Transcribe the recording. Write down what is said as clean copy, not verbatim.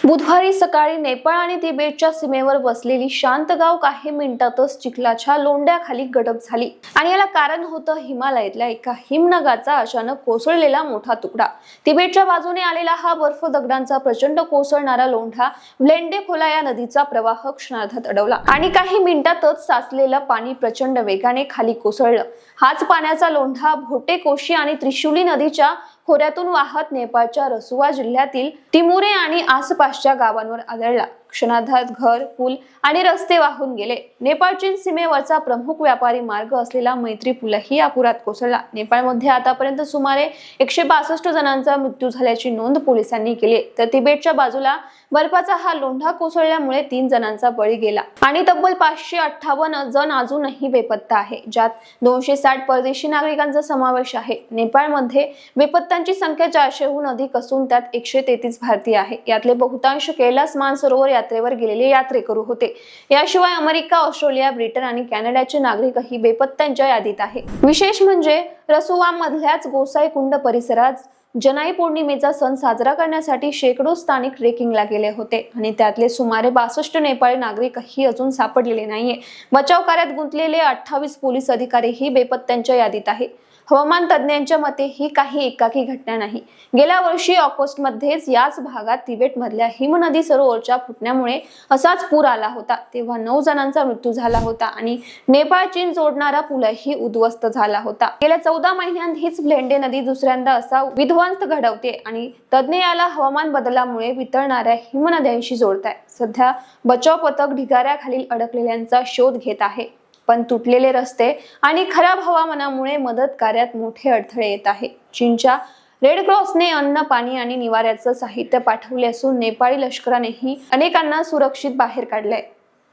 बुधवारी सकाळी नेपाळ आणि तिबेटच्या सीमेवर बसलेली शांत गाव काही मिनिटातच चिखलाच्या लोंढ्याखाली गडप झाली आणि याला कारण होतं हिमालयातल्या एका हिमनगाचा अचानक कोसळलेला मोठा तुकडा। तिबेटच्या बाजूने आलेला हा बर्फ दगडांचा प्रचंड कोसळणारा लोंढा व्लेंडे खोला या नदीचा प्रवाह क्षणार्धात अडवला आणि काही मिनिटातच साचलेलं पाणी प्रचंड वेगाने खाली कोसळलं। हाच पाण्याचा लोंढा भोटे कोशी आणि त्रिशुली नदीच्या खोऱ्यातून वाहत नेपाळच्या रसुवा जिल्ह्यातील तिमुरे आणि आसपासच्या गावांवर आदळला। क्षणार्धात घर, पूल आणि रस्ते वाहून गेले। नेपाळ चीन सीमेवरचा प्रमुख व्यापारी मार्ग असलेला मैत्री पूलही या पुरात कोसळला। नेपाळमध्ये आतापर्यंत सुमारे 162 जणांचा मृत्यू झाल्याची नोंद पोलिसांनी केली, तर तिबेटच्या बाजूला बर्फाचा हा लोंढा कोसळल्यामुळे 3 जणांचा बळी गेला आणि तब्बल 558 जण अजूनही बेपत्ता आहे, ज्यात 260 परदेशी नागरिकांचा समावेश आहे। नेपाळमध्ये बेपत्त्यांची संख्या 400हून अधिक असून त्यात 133 भारतीय आहे। यातले बहुतांश कैलास मानसरोवर यात्रेवर गेलेले यात्रेकरू होते। याशिवाय अमेरिका, ऑस्ट्रेलिया, ब्रिटन आणि कॅनडाचे नागरिकही बेपत्त्यांच्या यादीत आहे। विशेष म्हणजे रसुवा मधल्याच गोसाईकुंड परिसरात जनाई पौर्णिमेचा सण साजरा करण्यासाठी शेकडो स्थानिक ट्रेकिंगला गेले होते आणि त्यातले सुमारे 62 नेपाळी नागरिकही अजून सापडलेले नाहीये। बचाव कार्यात गुंतलेले 28 पोलीस अधिकारीही बेपत्त्यांच्या यादीत आहे। हवामान तज्ञांच्या मते ही काही एकाकी घटना नाही। गेल्या वर्षी ऑगस्टमध्येच याच भागात तिबेटमधल्या हिमनदी सरोवरच्या फुटण्यामुळे असाच पूर आला होता। तेव्हा 9 जणांचा मृत्यू झाला होता आणि नेपाळ चीन जोडणारा पूलही उद्ध्वस्त झाला होता। गेल्या 14 महिन्यांत हीच व्लेंडे नदी दुसऱ्यांदा असा विध्वंस घडवते आणि तज्ञ याला हवामान बदलामुळे वितळणाऱ्या हिमनद्यांशी जोडतायत। सध्या बचाव पथक ढिगाऱ्याखाली अडकलेल्यांचा शोध घेत आहे, पण तुटलेले रस्ते आणि खराब हवामानामुळे मदत कार्यात मोठे अडथळे येत आहे। चीनच्या रेड क्रॉसने अन्न, पाणी आणि निवाऱ्याचं साहित्य पाठवले असून नेपाळी लष्करानेही अनेकांना सुरक्षित बाहेर काढलंय।